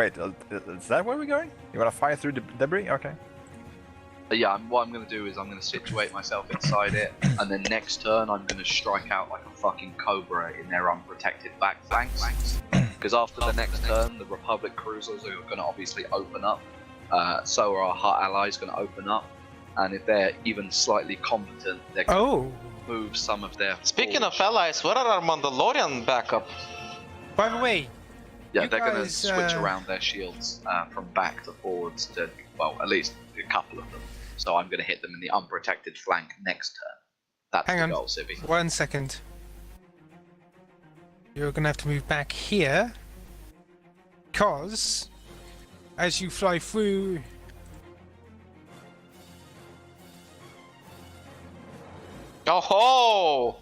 wait, is that where we're going? You wanna fire through the debris? Okay. Yeah, what I'm going to do is I'm going to situate myself inside it, and then next turn I'm going to strike out like a fucking cobra in their unprotected back flanks. Because after the next turn, the Republic cruisers are going to obviously open up. So are our Hut allies going to open up, and if they're even slightly competent, they're going to move some of their. Speaking of allies, where are our Mandalorian backup? By the way, yeah, they're going to switch around their shields from back to forwards to, well, at least a couple of them. So I'm going to hit them in the unprotected flank next turn. That's hang the on, goal, Sibby. 1 second. You're going to have to move back here, because as you fly through... Oh ho!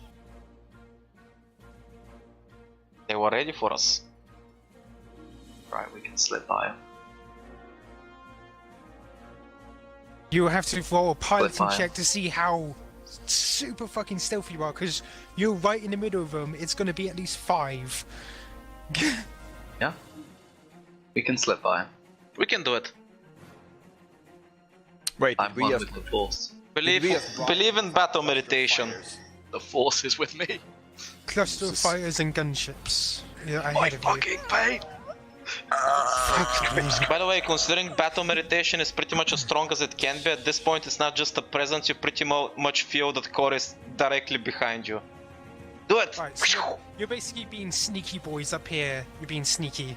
They were ready for us. Right, we can slip by them. You will have to roll a piloting fire. check to see how super fucking stealthy you are, because you're right in the middle of them. It's going to be at least 5. Yeah. We can slip by them. We can do it. Wait, I'm one with the Force. Believe in battle meditation. The Force is with me. Cluster of fighters and gunships. Yeah, My ahead of you. fucking pain! By the way, considering battle meditation is pretty much as strong as it can be, at this point it's not just a presence, you pretty much feel that core is directly behind you. Do it! Right, so you're basically being sneaky boys up here. You're being sneaky.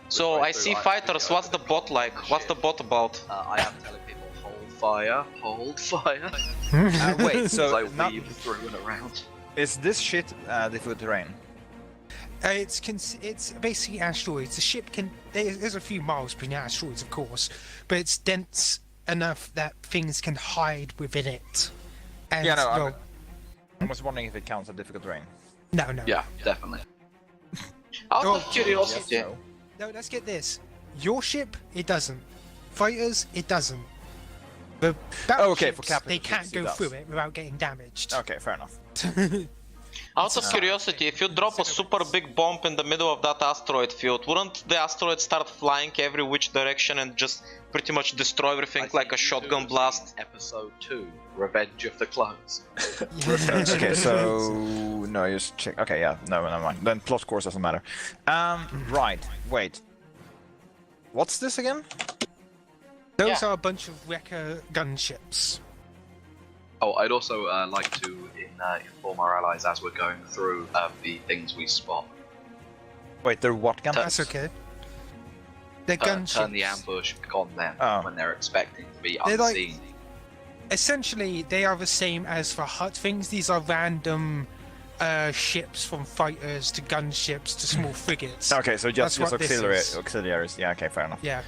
So I see fighters, what's the bot like? What's the bot about? I am telling people, hold fire, hold fire. wait, so As I weave through and around. is this shit difficult terrain? It's basically asteroids. The ship can... There's a few miles between asteroids, of course, but it's dense enough that things can hide within it. And, Yeah, no, well, I was wondering if it counts as difficult terrain. no. Yeah, definitely. Out Oh, of curiosity, Yes, No, let's get this. Your ship, it doesn't. Fighters, it doesn't. The okay, for battleships, capital they ships, can't it go does. through it without getting damaged. Okay, fair enough. out of curiosity, if you drop a super big bomb in the middle of that asteroid field, wouldn't the asteroid start flying every which direction and just pretty much destroy everything like a shotgun blast? Episode 2, Revenge of the Clones. Okay, so no, just check. Okay, yeah, no, never mind. Then plot course doesn't matter. Right, wait. What's this again? Those Yeah. are a bunch of wrecker gunships. Oh, I'd also like to inform our allies as we're going through the things we spot. Wait, they're what gun? That's okay. They're gunships. Turn the ambush on them when they're expecting to be They're like- unseen. Essentially, they are the same as for hut things. These are random ships, from fighters to gunships to small frigates. Okay, so just That's what this is. auxiliaries. Yeah, okay, fair enough. Yeah.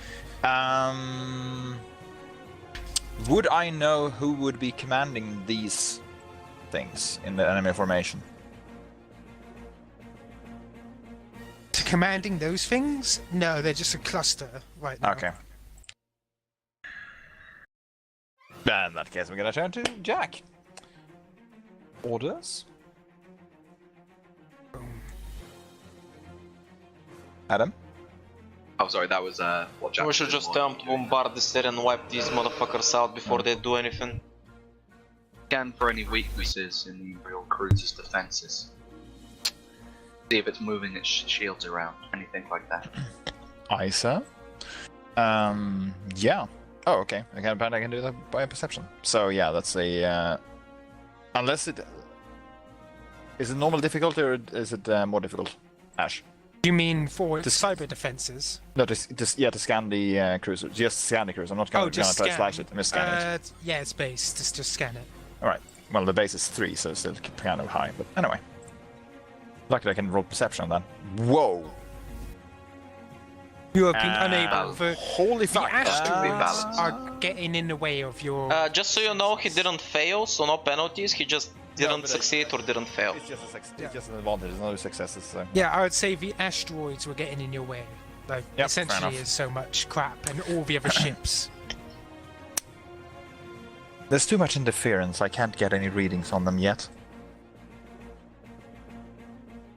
Would I know who would be commanding these things in the enemy formation? Commanding those things? No, they're just a cluster right now. Okay. In that case, we're gonna turn to Jack. Orders? Adam? Oh, sorry, that was what Jack We should just attempt to bombard this area and wipe these motherfuckers out before they do anything. Scan for any weaknesses in the Imperial cruiser's defenses. See if it's moving its shields around, anything like that. Isa? Yeah. Oh, okay. I can do that by perception. So yeah, that's a... unless it... Is it normal difficulty or is it more difficult? Ash? You mean for cyber defenses? No, to scan the cruiser. Just scan the cruiser. I'm not going to try to slash it. I'm just scanning it. Yeah, it's based. Just scan it. Alright. Well, the base is 3, so it's still kind of high. But anyway. Luckily I can roll perception on that. Whoa! You have been unable. Holy fuck! The asteroids balance. are getting in the way of your... Just so you know, he didn't fail, so no penalties, he just didn't succeed or didn't fail. It's just an advantage, there's no successes, so... Yeah, I would say the asteroids were getting in your way. Like, Yep, fair essentially, enough. there's so much crap and all the other ships. There's too much interference, I can't get any readings on them yet.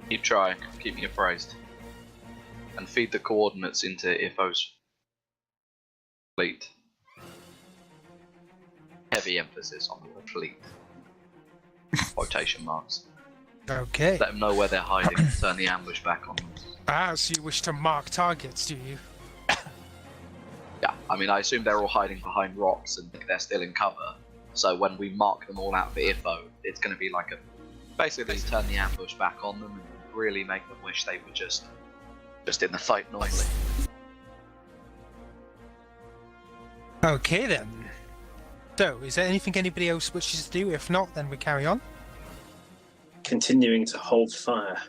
Keep trying, keep me appraised. and feed the coordinates into Iffo's fleet. Heavy emphasis on the fleet. Quotation marks. Okay. Let them know where they're hiding and turn the ambush back on them. Ah, so you wish to mark targets, do you? Yeah, I mean, I assume they're all hiding behind rocks and they're still in cover. So when we mark them all out for Iffo, it's going to be like basically turn the ambush back on them and really make them wish they were just in the fight normally. Okay then. So, is there anything anybody else wishes to do? If not, then we carry on. Continuing to hold fire.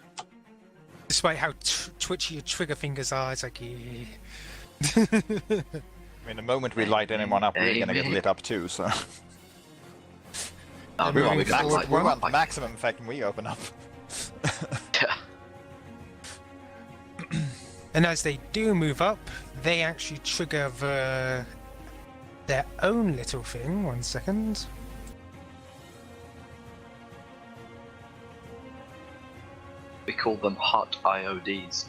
Despite how twitchy your trigger fingers are, it's like, yeah. I mean, the moment we light anyone up, we're gonna get lit up too, so... we want maximum effect when we open up. Yeah. And as they do move up, they actually trigger their own little thing. 1 second. We call them hot IODs.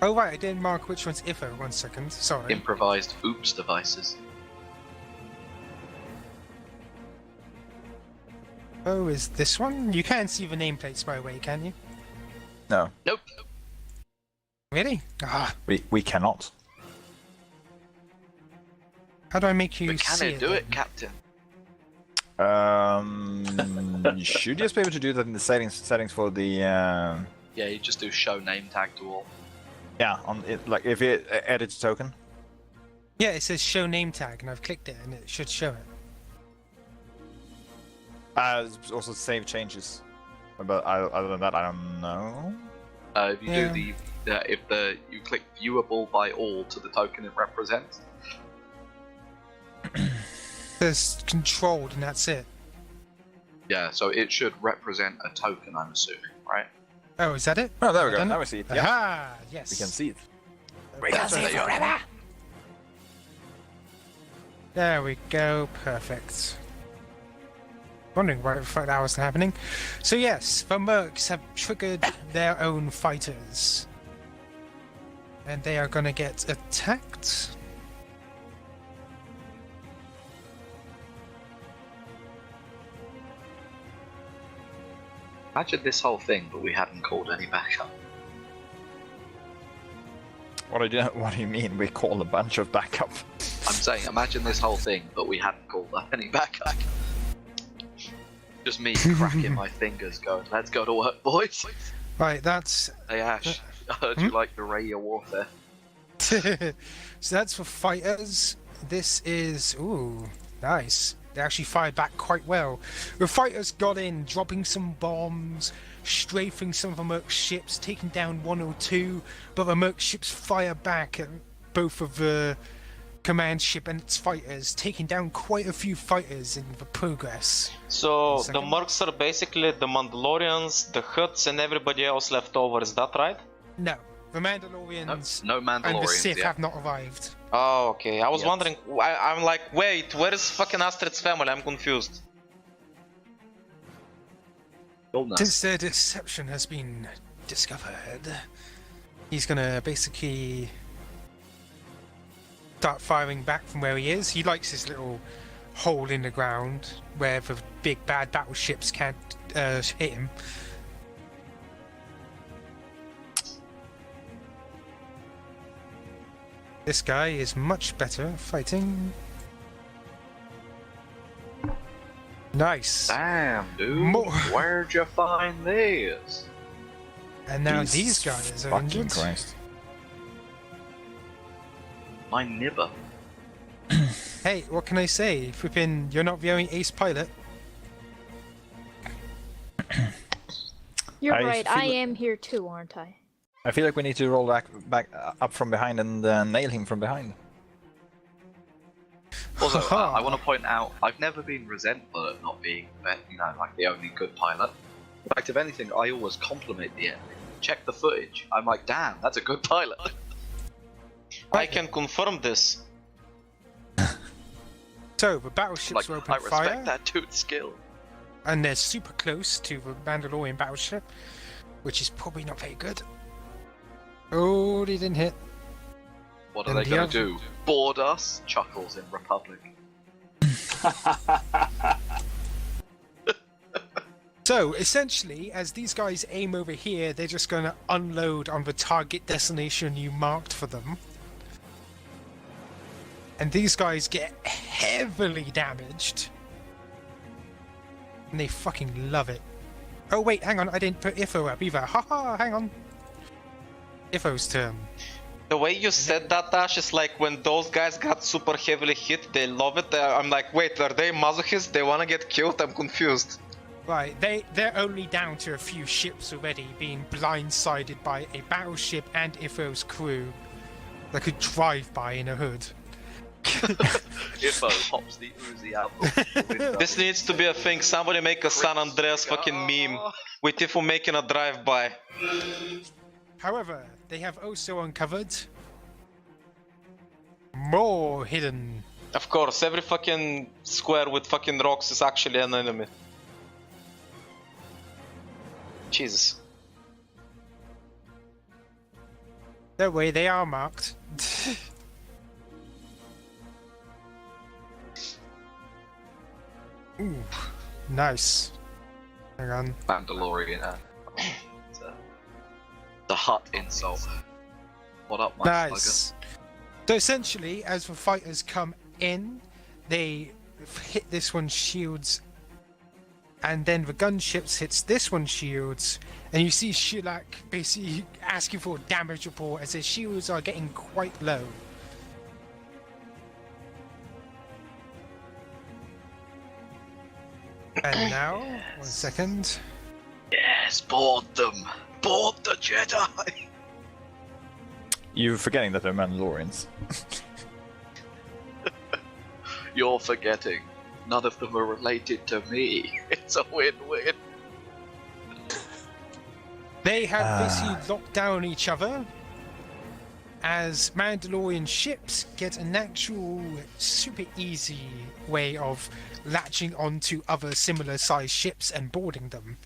Oh right, I didn't mark which one's Iffo. 1 second, sorry. Improvised oops devices. Oh, is this one? You can't see the nameplates by the way, can you? No. Nope. Really? Ah, We cannot. how do I make you But can see it do it, then? Captain? You should just be able to do that in the settings for the... Yeah, you just do show name tag to all. Yeah, on it, like if it edits token. Yeah, it says show name tag, and I've clicked it, and it should show it. Also save changes. But other than that, I don't know. If you do you click viewable by all to the token it represents. It says controlled, and that's it. Yeah, so it should represent a token, I'm assuming, right? Oh, is that it? Oh, there we go. Done it? Now we see it. Yeah, Aha! Yes. we can see it. We can see it forever. There we go. Perfect. Wondering why the fuck that was happening. So yes, the Mercs have triggered their own fighters, and they are gonna get attacked. Imagine this whole thing, but we hadn't called any backup. What do you mean? We call a bunch of backup. I'm saying, imagine this whole thing, but we hadn't called up any backup. Just me cracking my fingers going, let's go to work, boys. Right, that's Hey Ash, I heard you like the radio warfare. so that's for fighters. This is ooh, nice. They actually fired back quite well. The fighters got in, dropping some bombs, strafing some of the Merc ships, taking down 1 or 2, but the Merc ships fire back at both of the command ship and its fighters, taking down quite a few fighters in the progress. So the Mercs are basically the Mandalorians, the Hutts, and everybody else left over. Is that right? No, the Mandalorians No Mandalorians and the Sith yet. have not arrived. Oh, okay. I was Yep. wondering. I'm like, wait, where is fucking Astrid's family? I'm confused. Since their deception has been discovered, he's gonna basically start firing back from where he is. He likes his little hole in the ground where the big bad battleships can't hit him. This guy is much better at fighting. Nice. Damn, dude. More- Where'd you find this? And now Jesus these guys are fucking injured. Christ. My nibber. Hey, what can I say? Flippin', you're not the only ace pilot. You're I right, feel I like- am here too, aren't I? I feel like we need to roll back up from behind and nail him from behind. Also, I want to point out, I've never been resentful at not being, like the only good pilot. In fact, if anything, I always compliment the enemy. Check the footage. I'm like, damn, that's a good pilot. I can confirm this. So, the battleships Like, are I open respect fire, that dude's skill. and they're super close to the Mandalorian battleship, which is probably not very good. Oh, they didn't hit. What are And they the going other- to do? Board us? Chuckles in Republic. So, essentially, as these guys aim over here, they're just going to unload on the target destination you marked for them. And these guys get heavily damaged. And they fucking love it. Oh wait, hang on, I didn't put Ifo up either. Haha, hang on. Ifo's turn. The way you said that, Ash, is like when those guys got super heavily hit, they love it. I'm like, wait, are they masochists? They wanna get killed? I'm confused. Right, they're only down to a few ships already, being blindsided by a battleship and Ifo's crew. Like a drive-by in a hood. Ifo pops the Uzi out the window. This needs to be a thing. Somebody make a San Andreas fucking meme with Tifo making a drive-by. However, they have also uncovered more hidden. Of course, every fucking square with fucking rocks is actually an enemy. Jesus. That way, they are marked. Ooh, nice. Hang on. Mandalorian. The hut insult. What up, my Nice. So essentially, as the fighters come in, they hit this one's shields, and then the gunships hits this one's shields, and you see Shilak basically asking for a damage report as their shields are getting quite low. And now, 1 second. Yes, board them. Board the Jedi. You're forgetting that they're Mandalorians. You're forgetting. None of them are related to me. It's a win-win. They have basically locked down each other as Mandalorian ships get an actual super easy way of latching onto other similar sized ships and boarding them.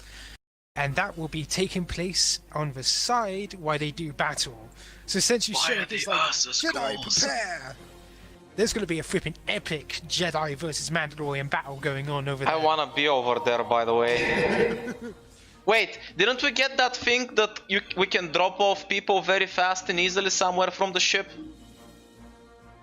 And that will be taking place on the side while they do battle. So essentially, Why are Shilak is the like, Ursa Jedi, scrolls? prepare! There's going to be a flipping epic Jedi versus Mandalorian battle going on over there. I wanna be over there, by the way. Wait, didn't we get that thing that we can drop off people very fast and easily somewhere from the ship?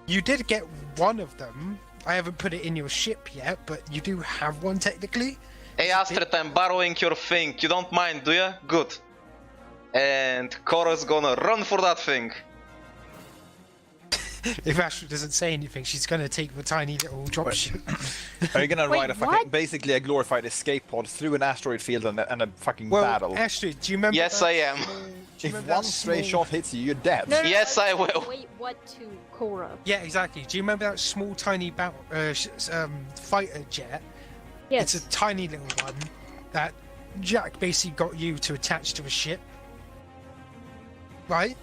You did get one of them. I haven't put it in your ship yet, but you do have one technically. Hey Astrid, I'm borrowing your thing. You don't mind, do ya? Good. And Cora's gonna run for that thing. If Astrid doesn't say anything, she's going to take the tiny little drop ship. Are you gonna Wait, ride a fucking, what? basically a glorified escape pod through an asteroid field and a fucking Well, battle? Astrid, do you remember? Yes, that I am. small- do you If remember one that stray small- shot hits you, you're dead. No, no, Yes, no, I will. Wait, what to Korra? Yeah, exactly. Do you remember that small, tiny fighter jet? Yes. It's a tiny little one that Jack basically got you to attach to a ship, right?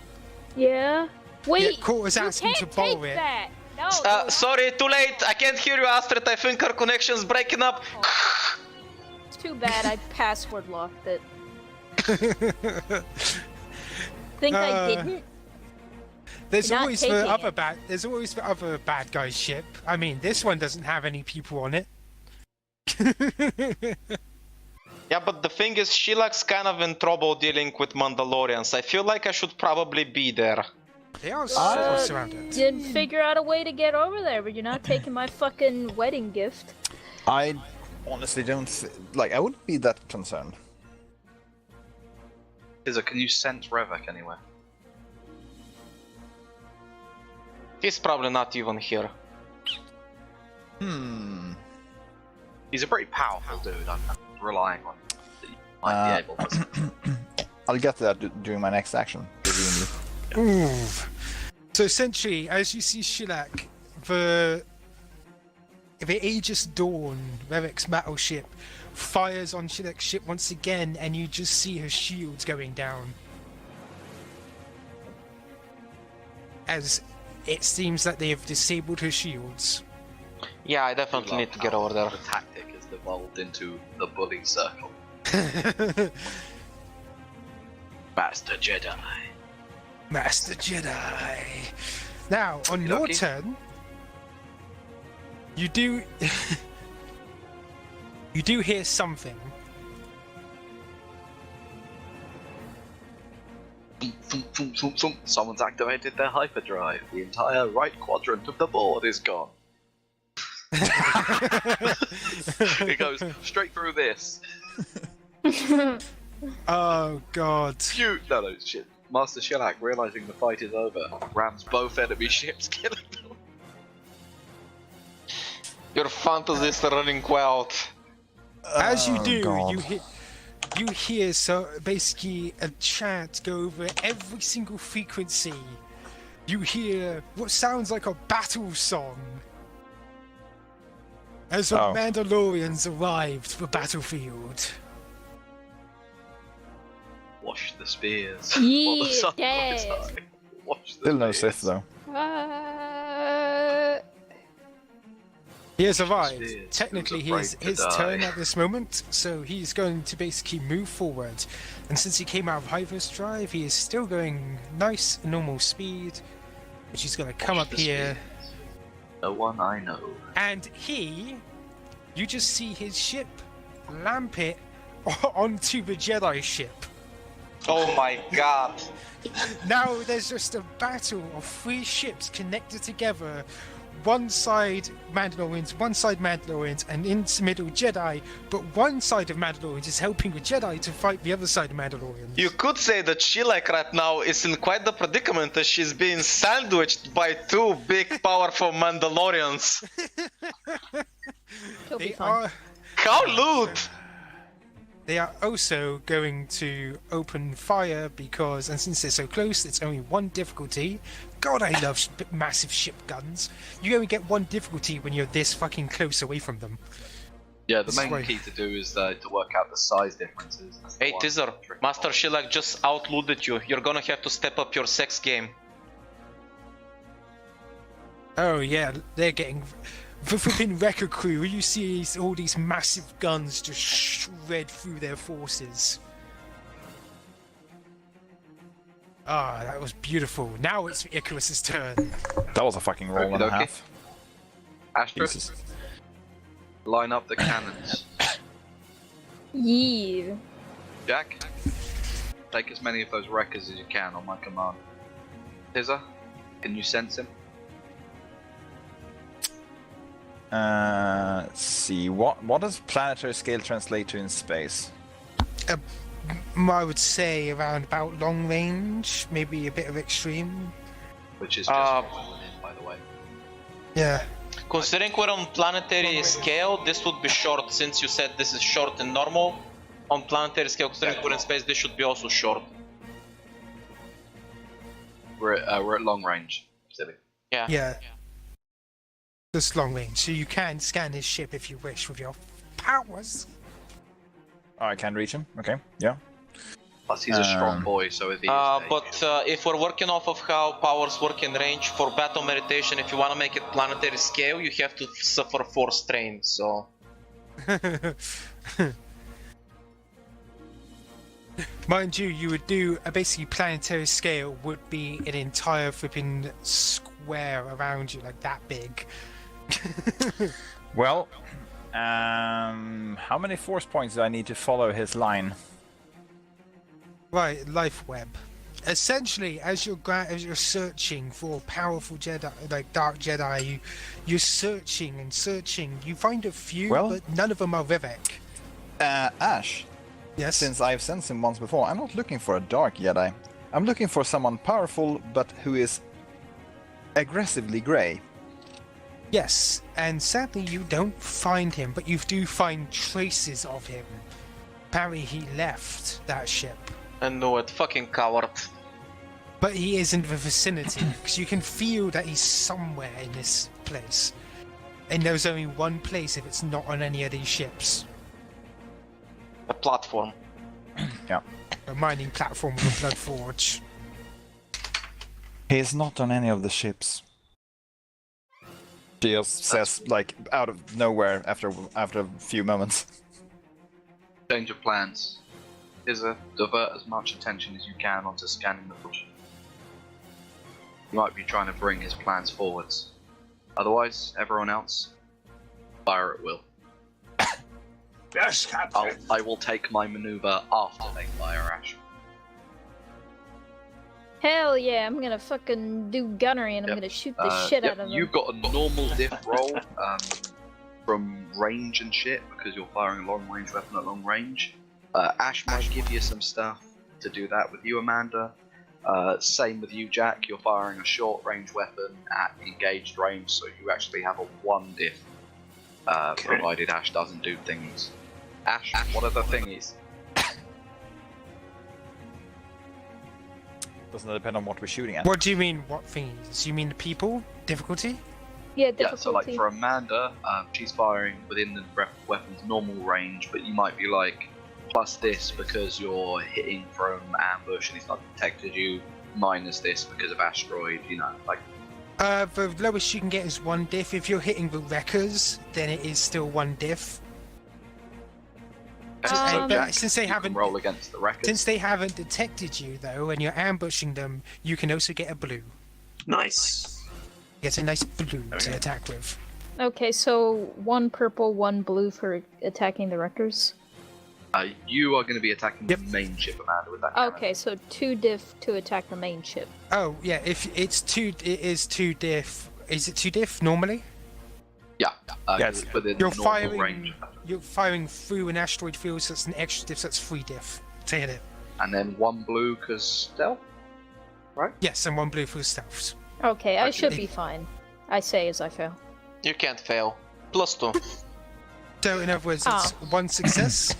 Yeah. Wait. Korra's you asking can't to borrow take it. that. No. no. Sorry, too late. I can't hear you, Astrid. I think our connection's breaking up. It's too bad I password locked it. Think I didn't? There's You're not always the taking other it. bad. There's always the other bad guy's ship. I mean, this one doesn't have any people on it. Yeah, but the thing is, Shilak's kind of in trouble dealing with Mandalorians. I feel like I should probably be there. They are surrounded. Didn't figure out a way to get over there, but you're not taking my fucking wedding gift. I honestly don't I wouldn't be that concerned. Can you sense Revok anywhere? He's probably not even here. He's a pretty powerful dude. I'm relying on that you might be able to. I'll get to that during my next action. presumably. Ooh. So essentially, as you see Shilak, the Aegis Dawn, Revok's battleship, fires on Shilak's ship once again, and you just see her shields going down. As it seems that they have disabled her shields. Yeah, I definitely need to get over there. The tactic has devolved into the bully circle. Master Jedi. Master Jedi. Now, on your Lucky. turn, you do you do hear something. Someone's activated their hyperdrive. The entire right quadrant of the board is gone. It goes straight through this. Oh God. Phew! No, shit. Master Shellac, realizing the fight is over, rams both enemy ships, killing them. Your fantasies are running wild. As you Oh, do, God. you hear so basically a chant go over every single frequency. You hear what sounds like a battle song as the Oh. Mandalorians arrived for battlefield. Wash the spears. Yeah, While the sun yeah. rises high. Wash the Still no spears. Sith though. He has arrived. Spears, Technically, who's his afraid to die. turn at this moment, so he's going to basically move forward. And since he came out of hyperdrive, he is still going nice, normal speed, which he's going to come Watch up the here. spears. No one I know. And you just see his ship lamp it onto the Jedi ship. Oh my god. Now there's just a battle of 3 ships connected together. One side Mandalorians, and in the middle Jedi, but one side of Mandalorians is helping the Jedi to fight the other side of Mandalorians. You could say that Shellac right now is in quite the predicament as she's being sandwiched by 2 big powerful Mandalorians. He'll be They fine. are, How loot? they are also going to open fire because, and since they're so close, it's only 1 difficulty. God, I love massive ship guns. You only get 1 difficulty when you're this fucking close away from them. Yeah, the main Sorry. key to do is to work out the size differences. That's the Hey one Teaser, trick. Master Shellac just outlooted you. You're gonna have to step up your sex game. Oh yeah, they're getting the flipping wrecker crew. You see all these massive guns just shred through their forces. Ah, that was beautiful. Now it's Icarus's turn. That was a fucking roll and a Okey-dokey. half. Astrid, Jesus. line up the cannons. Yeah. Jack, take as many of those wreckers as you can on my command. Tizza, can you sense him? Let's see. What does planetary scale translate to in space? I would say around about long range, maybe a bit of extreme. Which is just fallen in, by the way. Yeah. Considering we're on planetary scale, this would be short since you said this is short and normal. On planetary scale, considering we're in space, this should be also short. We're at long range, Sibby. Yeah. Yeah. Just long range, so you can scan his ship if you wish with your powers. Oh, I can't reach him. Okay, yeah. Plus, he's a strong boy, so if he is But if we're working off of how powers work in range for battle meditation, if you want to make it planetary scale, you have to suffer 4 strain. So Mind you, you would do a basically planetary scale would be an entire flipping square around you, like that big. Well, how many force points do I need to follow his line? Right, life web. Essentially, as you're searching for powerful Jedi, like dark Jedi, you're searching and searching. You find a few, Well- but none of them are Vivek. Ash. Yes. Since I've sensed him once before, I'm not looking for a dark Jedi. I'm looking for someone powerful, but who is aggressively grey. Yes, and sadly you don't find him, but you do find traces of him. Apparently he left that ship. I know it, fucking coward. But he is in the vicinity, because you can feel that he's somewhere in this place. And there's only one place if it's not on any of these ships. A platform. Yeah. A mining platform with a blood forge. He is not on any of the ships. She just says, like, out of nowhere after a few moments. Change of plans. Tizza, divert as much attention as you can onto scanning the bush. He might be trying to bring his plans forwards. Otherwise, everyone else, fire at will. Yes, Captain. I will take my maneuver after they fire Ash. Hell yeah, I'm gonna fucking do gunnery and I'm Yep. gonna shoot the shit out of them. You've got a normal diff roll from range and shit because you're firing a long range weapon at long range. Ash might give you some stuff to do that with you, Amanda. Same with you, Jack. You're firing a short range weapon at engaged range, so you actually have a 1 diff. Provided Ash doesn't do thingies. Ash, what are the thingies? Doesn't it depend on what we're shooting at? What do you mean, what things? You mean the people? Difficulty? Yeah, Yeah, difficulty. so like for Amanda, she's firing within the weapon's normal range, but you might be like, plus this because you're hitting from ambush and he's not detected you, minus this because of asteroid, you know, like... The lowest you can get is 1 diff. If you're hitting the wreckers, then it is still 1 diff. Since they you haven't can roll against the records. Since they haven't detected you, though, and you're ambushing them, you can also get a blue. Nice. Get a nice blue to attack with. Okay, so 1 purple, 1 blue for attacking the wreckers. You are going to be attacking Yep. the main ship, Amanda, with that cannon. Okay, so 2 diff to attack the main ship. Oh yeah, if it's 2, it is 2 diff. Is it 2 diff normally? Yeah, Yes. within You're normal firing. range. You're firing through an asteroid field, so it's an extra diff. So that's 3 diff to hit it. And then 1 blue because stealth? Yes, and 1 blue for the stealth. Okay, I should Okay. be fine. I say as I fail. You can't fail. +2. So in other words, it's 1 success,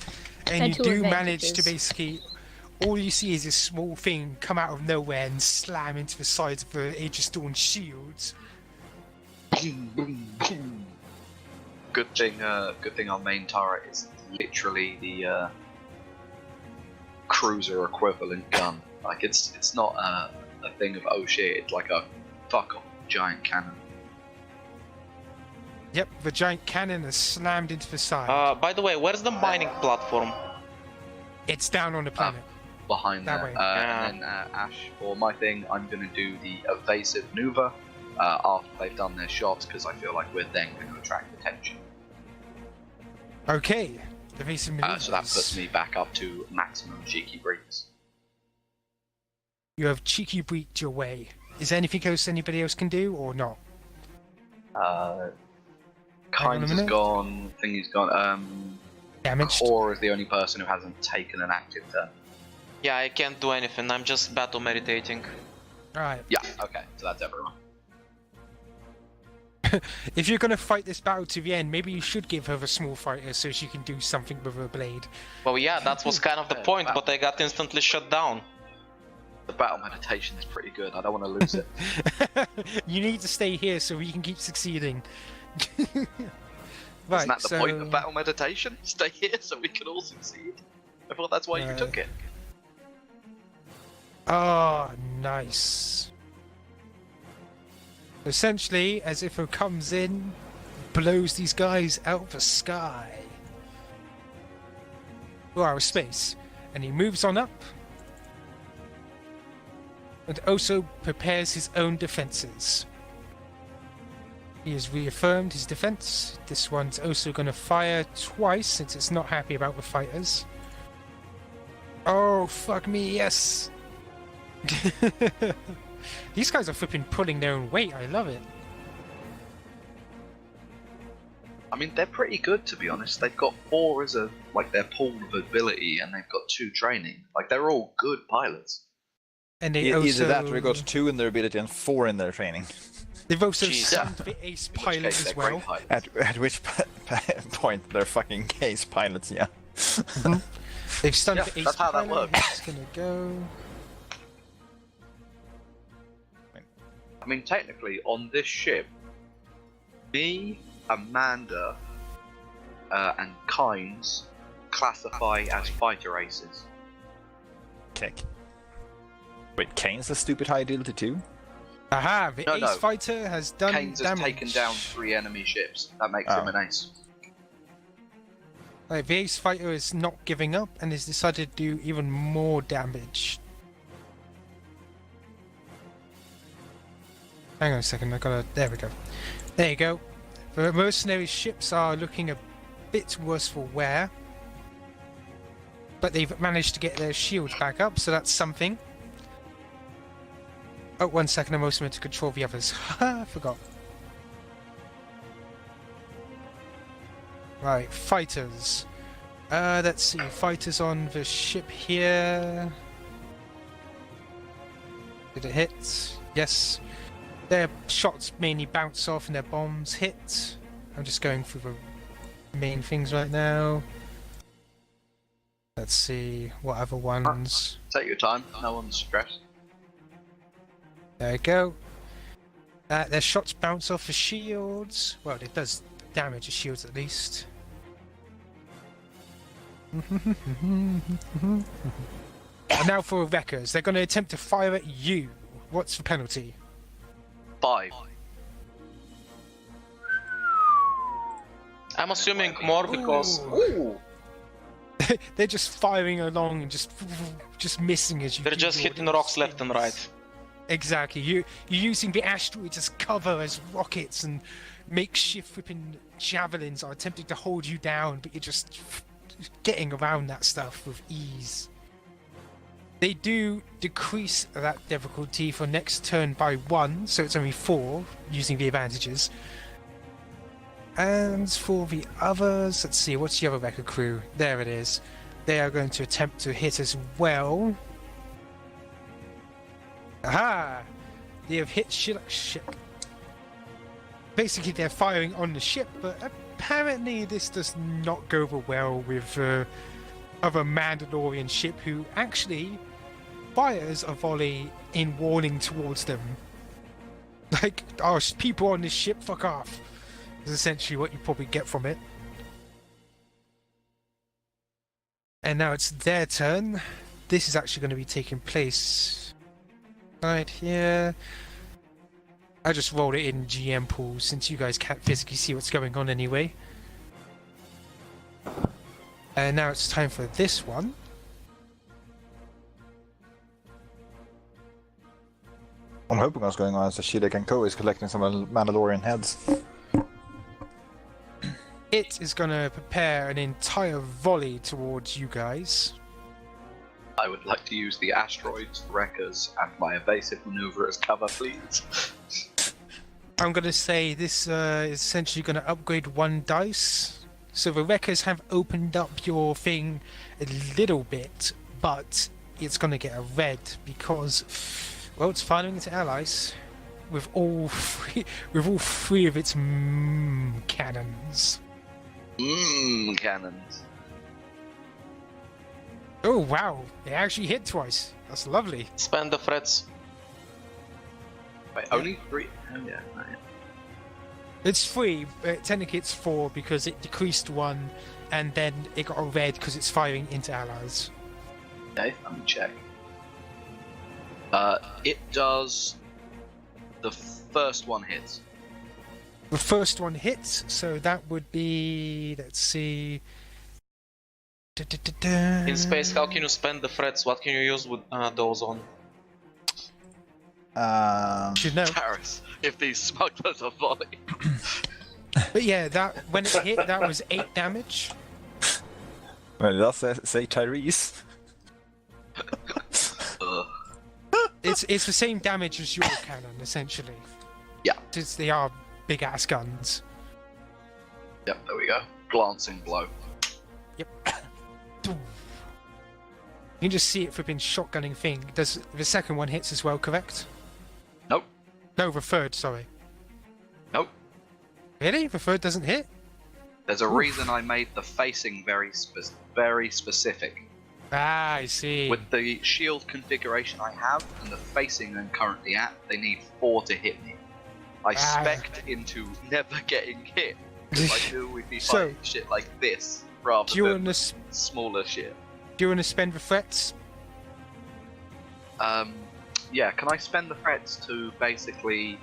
and And you 2 do manage to advantages. basically. All you see is this small thing come out of nowhere and slam into the sides of the Aegis Dawn shields. Good thing our main turret is literally the cruiser equivalent gun. Like it's not a thing of oh shit, it's like a fuck off giant cannon. Yep, the giant cannon is slammed into the side. By the way, where's the mining platform? It's down on the planet. Behind That there. way. And then Ash, for my thing, I'm gonna do the evasive maneuver after they've done their shots because I feel like we're then going to attract attention. Okay, evasive maneuvers. So that puts me back up to maximum cheeky breaks. You have cheeky breached your way. Is there anything else anybody else can do, or not? Kains is minute. gone, Thingy's gone. Damaged. Kor is the only person who hasn't taken an active turn. Yeah, I can't do anything. I'm just battle meditating. Right. Yeah, okay, so that's everyone. If you're gonna fight this battle to the end, maybe you should give her a small fighter so she can do something with her blade. Well, yeah, that was kind of the point, but I got instantly shut down. The battle meditation is pretty good, I don't want to lose it. You need to stay here so we can keep succeeding. Right, Isn't that the so... point of battle meditation? Stay here so we can all succeed? I thought that's why you took it. Oh, nice. Essentially, as if it comes in, blows these guys out of the sky. Or out of space. And he moves on up. And also prepares his own defenses. He has reaffirmed his defense. This one's also going to fire twice since it's not happy about the fighters. Oh, fuck me, yes! These guys are flipping pulling their own weight, I love it. I mean, they're pretty good to be honest. They've got 4 as a like their pool of ability, and they've got 2 training. Like they're all good pilots. And they also... Either that or they got 2 in their ability and 4 in their training. They've also Jeez. stunned the ace In which pilot case, as they're well. great pilots. At which point they're fucking case pilots, yeah. They've stunned Yeah, the ace that's how that pilot. works. It's gonna go... I mean, technically, on this ship, me, Amanda, and Kains classify as fighter aces. Kick. Wait, Kain's a stupid high ability too? Aha! The No, ace no. fighter has done Kains has damage. taken down 3 enemy ships. That makes him an ace. Right, the ace fighter is not giving up and has decided to do even more damage. Hang on a second, I gotta... There we go. There you go. The mercenary ships are looking a bit worse for wear. But they've managed to get their shields back up, so that's something. Oh, 1 second, I'm also meant to control the others. I forgot. Right, fighters. Let's see, fighters on the ship here. Did it hit? Yes. Their shots mainly bounce off and their bombs hit. I'm just going through the main things right now. Let's see, what other ones? Take your time, no one's stressed. There we go. Their shots bounce off the shields. Well, it does damage the shields at least. And now for wreckers. They're going to attempt to fire at you. What's the penalty? 5. I'm assuming more because... Ooh! They're just firing along and just missing as you. They're just hitting rocks left and right. Exactly. You're using the asteroids as cover as rockets, and makeshift flipping javelins are attempting to hold you down, but you're just getting around that stuff with ease. They do decrease that difficulty for next turn by 1, so it's only 4 using the advantages. And for the others, let's see, what's the other wrecker crew? There it is. They are going to attempt to hit as well. Aha! They have hit ship. Basically, they're firing on the ship, but apparently this does not go over well with other Mandalorian ship who actually fires a volley in warning towards them. Like, oh, people on this ship, fuck off. Is essentially what you probably get from it. And now it's their turn. This is actually going to be taking place right here. I just rolled it in GM pool since you guys can't physically see what's going on anyway. And now it's time for this one. I'm hoping what's going on is that Shidek and Co is collecting some Mandalorian heads. It is going to prepare an entire volley towards you guys. I would like to use the asteroids, wreckers, and my evasive maneuver as cover, please. I'm going to say this is essentially going to upgrade 1 dice. So the wreckers have opened up your thing a little bit, but it's going to get a red because, well, it's firing into allies with all 3 of its cannons. Cannons. Oh wow, they actually hit twice. That's lovely. Spend the threats. Wait, only 3? Oh yeah, right. It's 3, but technically it's 4 because it decreased 1 and then it got a red because it's firing into allies. Okay, let me check. It does... The first one hits. The first one hits, so that would be... Let's see... In space, how can you spend the threats? What can you use with those on? Should know. Paris, if these smugglers are volley. But yeah, that when it hit, that was 8 damage. Well, it does say Tyrese. It's the same damage as your cannon, essentially. Yeah. Since they are big ass guns. Yep, there we go. Glancing blow. Yep. You can just see it flipping shotgunning thing. Does the second one hits as well, correct? Nope. No, the third, sorry. Nope. Really? The third doesn't hit? There's a reason I made the facing very specific. Ah, I see. With the shield configuration I have and the facing I'm currently at, they need 4 to hit me. I spec'd into never getting hit because I knew we'd be fighting shit like this rather than smaller shit. Do you want to spend the threats? Yeah, can I spend the threats to basically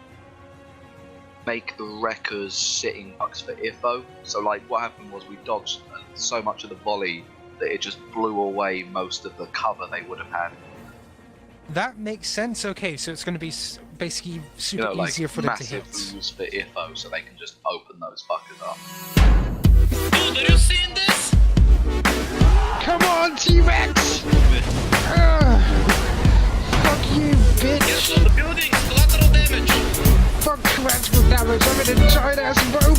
make the wreckers sitting ducks for IFO? So like what happened was we dodged so much of the volley that it just blew away most of the cover they would have had. That makes sense. Okay, so it's going to be basically super like easier for them to massive hit. rules for IFO, so they can just open those fuckers up. Dude, are you seeing this? Come on, T-Rex! Fuck you, bitch! Yes, on the buildings, collateral damage. Fuck collateral damage, I'm in a giant ass boat!